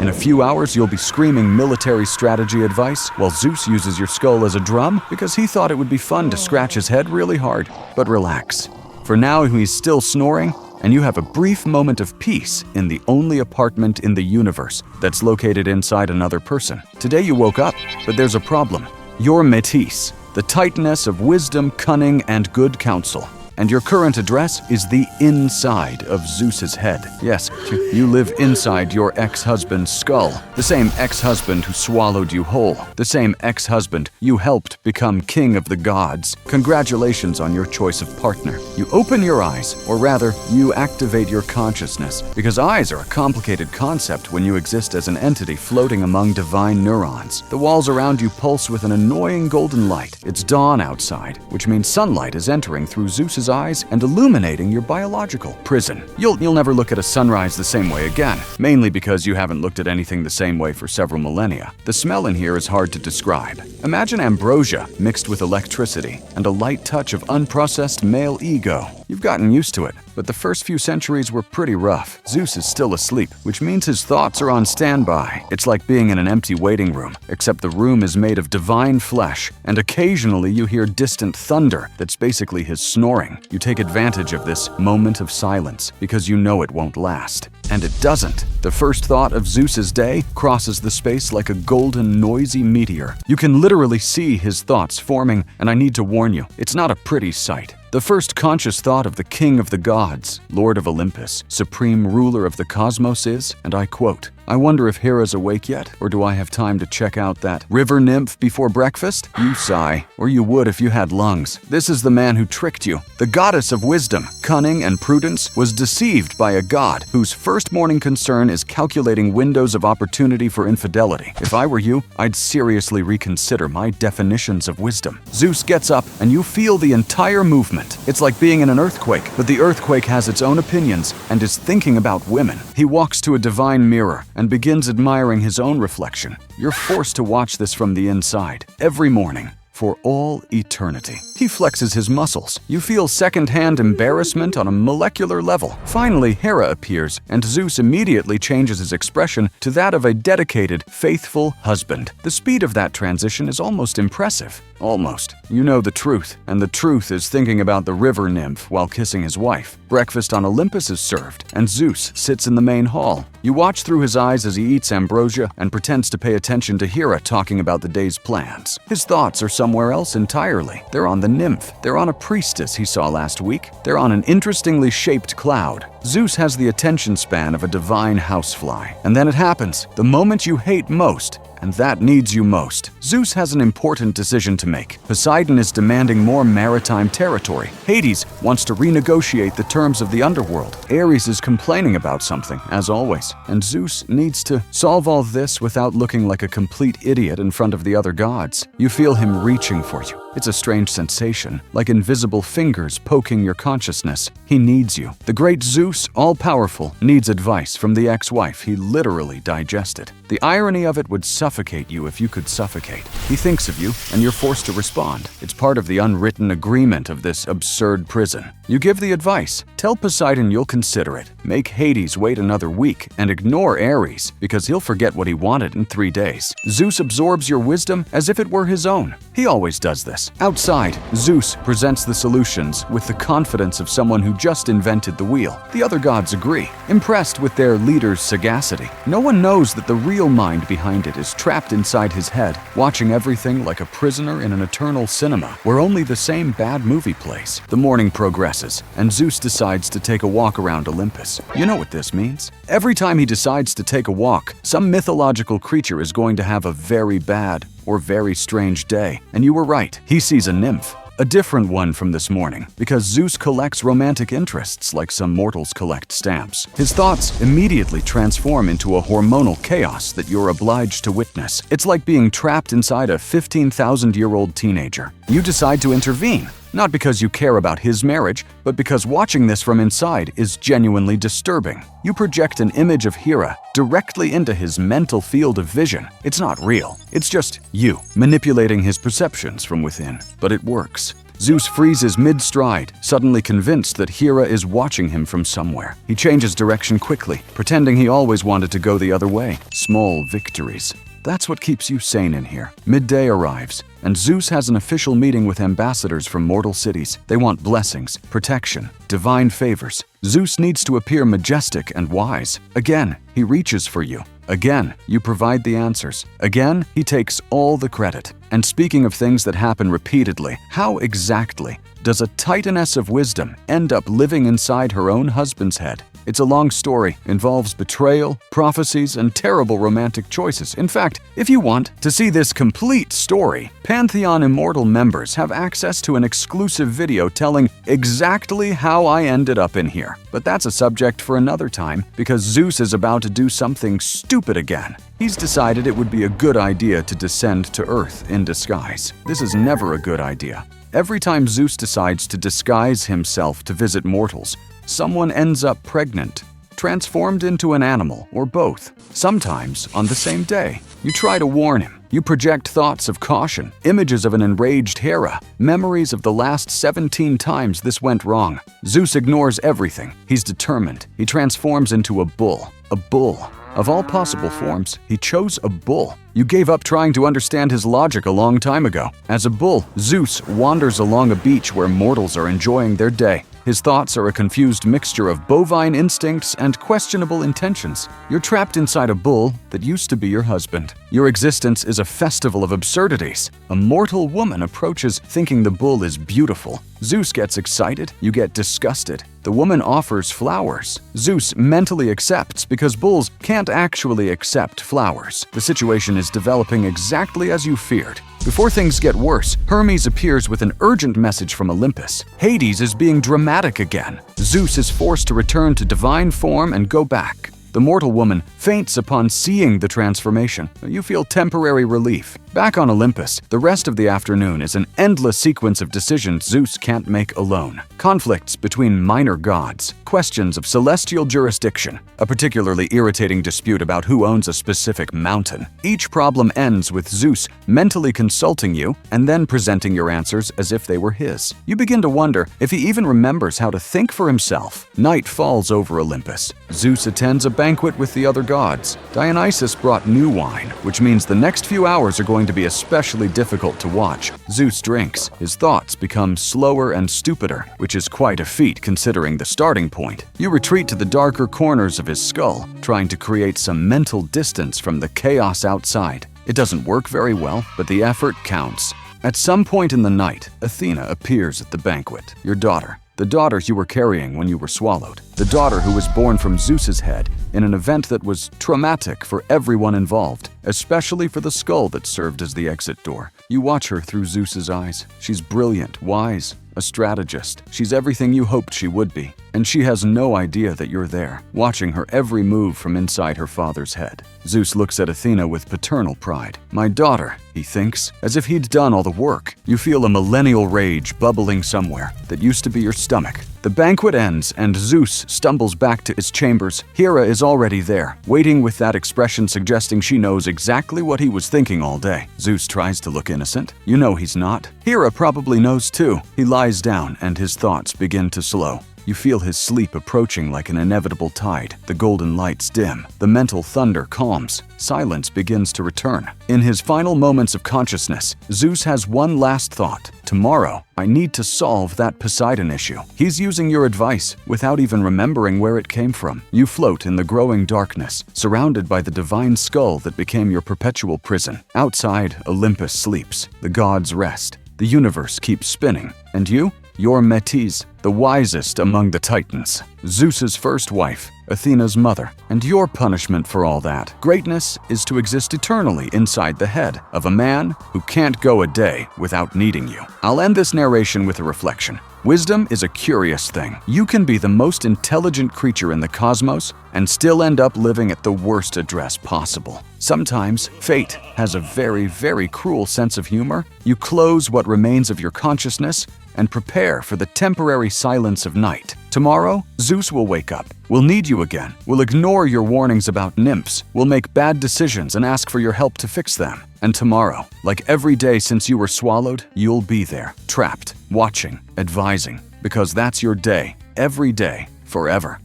In a few hours, you'll be screaming military strategy advice while Zeus uses your skull as a drum because he thought it would be fun to scratch his head really hard. But relax. For now, he's still snoring, and you have a brief moment of peace in the only apartment in the universe that's located inside another person. Today you woke up, but there's a problem. You're Metis, the Titaness of wisdom, cunning, and good counsel. And your current address is the inside of Zeus's head. Yes, you live inside your ex-husband's skull. The same ex-husband who swallowed you whole. The same ex-husband you helped become king of the gods. Congratulations on your choice of partner. You open your eyes, or rather, you activate your consciousness, because eyes are a complicated concept when you exist as an entity floating among divine neurons. The walls around you pulse with an annoying golden light. It's dawn outside, which means sunlight is entering through Zeus's eyes and illuminating your biological prison. You'll never look at a sunrise the same way again, mainly because you haven't looked at anything the same way for several millennia. The smell in here is hard to describe. Imagine ambrosia mixed with electricity and a light touch of unprocessed male ego. You've gotten used to it, but the first few centuries were pretty rough. Zeus is still asleep, which means his thoughts are on standby. It's like being in an empty waiting room, except the room is made of divine flesh, and occasionally you hear distant thunder that's basically his snoring. You take advantage of this moment of silence because you know it won't last. And it doesn't. The first thought of Zeus's day crosses the space like a golden, noisy meteor. You can literally see his thoughts forming, and I need to warn you, it's not a pretty sight. The first conscious thought of the king of the gods, Lord of Olympus, supreme ruler of the cosmos is, and I quote, "I wonder if Hera's awake yet, or do I have time to check out that river nymph before breakfast?" You sigh, or you would if you had lungs. This is the man who tricked you. The goddess of wisdom, cunning, and prudence was deceived by a god whose first morning concern is calculating windows of opportunity for infidelity. If I were you, I'd seriously reconsider my definitions of wisdom. Zeus gets up, and you feel the entire movement. It's like being in an earthquake, but the earthquake has its own opinions and is thinking about women. He walks to a divine mirror and begins admiring his own reflection. You're forced to watch this from the inside, every morning, for all eternity. He flexes his muscles. You feel second-hand embarrassment on a molecular level. Finally, Hera appears, and Zeus immediately changes his expression to that of a dedicated, faithful husband. The speed of that transition is almost impressive. Almost. You know the truth, and the truth is thinking about the river nymph while kissing his wife. Breakfast on Olympus is served, and Zeus sits in the main hall. You watch through his eyes as he eats ambrosia and pretends to pay attention to Hera talking about the day's plans. His thoughts are somewhere else entirely. They're on the nymph. They're on a priestess he saw last week. They're on an interestingly shaped cloud. Zeus has the attention span of a divine housefly. And then it happens, the moment you hate most, and that needs you most. Zeus has an important decision to make. Poseidon is demanding more maritime territory. Hades wants to renegotiate the terms of the underworld. Ares is complaining about something, as always. And Zeus needs to solve all this without looking like a complete idiot in front of the other gods. You feel him reaching for you. It's a strange sensation, like invisible fingers poking your consciousness. He needs you. The great Zeus, all-powerful, needs advice from the ex-wife he literally digested. The irony of it would suffocate you if you could suffocate. He thinks of you, and you're forced to respond. It's part of the unwritten agreement of this absurd prison. You give the advice. Tell Poseidon you'll consider it. Make Hades wait another week, and ignore Ares, because he'll forget what he wanted in 3 days. Zeus absorbs your wisdom as if it were his own. He always does this. Outside, Zeus presents the solutions with the confidence of someone who just invented the wheel. The other gods agree, impressed with their leader's sagacity. No one knows that the real mind behind it is trapped inside his head, watching everything like a prisoner in an eternal cinema, where only the same bad movie plays. The morning progresses, and Zeus decides to take a walk around Olympus. You know what this means? Every time he decides to take a walk, some mythological creature is going to have a very bad or very strange day. And you were right, he sees a nymph. A different one from this morning, because Zeus collects romantic interests like some mortals collect stamps. His thoughts immediately transform into a hormonal chaos that you're obliged to witness. It's like being trapped inside a 15,000-year-old teenager. You decide to intervene, not because you care about his marriage, but because watching this from inside is genuinely disturbing. You project an image of Hera directly into his mental field of vision. It's not real. It's just you, manipulating his perceptions from within. But it works. Zeus freezes mid-stride, suddenly convinced that Hera is watching him from somewhere. He changes direction quickly, pretending he always wanted to go the other way. Small victories. That's what keeps you sane in here. Midday arrives, and Zeus has an official meeting with ambassadors from mortal cities. They want blessings, protection, divine favors. Zeus needs to appear majestic and wise. Again, he reaches for you. Again, you provide the answers. Again, he takes all the credit. And speaking of things that happen repeatedly, how exactly does a Titaness of wisdom end up living inside her own husband's head? It's a long story, involves betrayal, prophecies, and terrible romantic choices. In fact, if you want to see this complete story, Pantheon Immortal members have access to an exclusive video telling exactly how I ended up in here. But that's a subject for another time, because Zeus is about to do something stupid again. He's decided it would be a good idea to descend to Earth in disguise. This is never a good idea. Every time Zeus decides to disguise himself to visit mortals, someone ends up pregnant, transformed into an animal, or both. Sometimes on the same day. You try to warn him. You project thoughts of caution, images of an enraged Hera, memories of the last 17 times this went wrong. Zeus ignores everything. He's determined. He transforms into a bull. A bull. Of all possible forms, he chose a bull. You gave up trying to understand his logic a long time ago. As a bull, Zeus wanders along a beach where mortals are enjoying their day. His thoughts are a confused mixture of bovine instincts and questionable intentions. You're trapped inside a bull that used to be your husband. Your existence is a festival of absurdities. A mortal woman approaches thinking the bull is beautiful. Zeus gets excited, you get disgusted. The woman offers flowers. Zeus mentally accepts because bulls can't actually accept flowers. The situation is developing exactly as you feared. Before things get worse, Hermes appears with an urgent message from Olympus. Hades is being dramatic again. Zeus is forced to return to divine form and go back. The mortal woman faints upon seeing the transformation. You feel temporary relief. Back on Olympus, the rest of the afternoon is an endless sequence of decisions Zeus can't make alone. Conflicts between minor gods, questions of celestial jurisdiction, a particularly irritating dispute about who owns a specific mountain. Each problem ends with Zeus mentally consulting you and then presenting your answers as if they were his. You begin to wonder if he even remembers how to think for himself. Night falls over Olympus. Zeus attends a banquet with the other gods. Dionysus brought new wine, which means the next few hours are going to be especially difficult to watch. Zeus drinks. His thoughts become slower and stupider, which is quite a feat considering the starting point. You retreat to the darker corners of his skull, trying to create some mental distance from the chaos outside. It doesn't work very well, but the effort counts. At some point in the night, Athena appears at the banquet. Your daughter. The daughter you were carrying when you were swallowed. The daughter who was born from Zeus's head in an event that was traumatic for everyone involved, especially for the skull that served as the exit door. You watch her through Zeus's eyes. She's brilliant, wise, a strategist. She's everything you hoped she would be. And she has no idea that you're there, watching her every move from inside her father's head. Zeus looks at Athena with paternal pride. My daughter, he thinks, as if he'd done all the work. You feel a millennial rage bubbling somewhere that used to be your stomach. The banquet ends and Zeus stumbles back to his chambers. Hera is already there, waiting with that expression suggesting she knows exactly what he was thinking all day. Zeus tries to look innocent. You know he's not. Hera probably knows too. He lies down and his thoughts begin to slow. You feel his sleep approaching like an inevitable tide. The golden lights dim. The mental thunder calms. Silence begins to return. In his final moments of consciousness, Zeus has one last thought. Tomorrow, I need to solve that Poseidon issue. He's using your advice without even remembering where it came from. You float in the growing darkness, surrounded by the divine skull that became your perpetual prison. Outside, Olympus sleeps. The gods rest. The universe keeps spinning. And you? You're Metis, the wisest among the Titans, Zeus's first wife, Athena's mother, and your punishment for all that. Greatness is to exist eternally inside the head of a man who can't go a day without needing you. I'll end this narration with a reflection. Wisdom is a curious thing. You can be the most intelligent creature in the cosmos and still end up living at the worst address possible. Sometimes, fate has a very, very cruel sense of humor. You close what remains of your consciousness and prepare for the temporary silence of night. Tomorrow, Zeus will wake up, will need you again, will ignore your warnings about nymphs, will make bad decisions and ask for your help to fix them. And tomorrow, like every day since you were swallowed, you'll be there, trapped, watching, advising, because that's your day, every day, forever.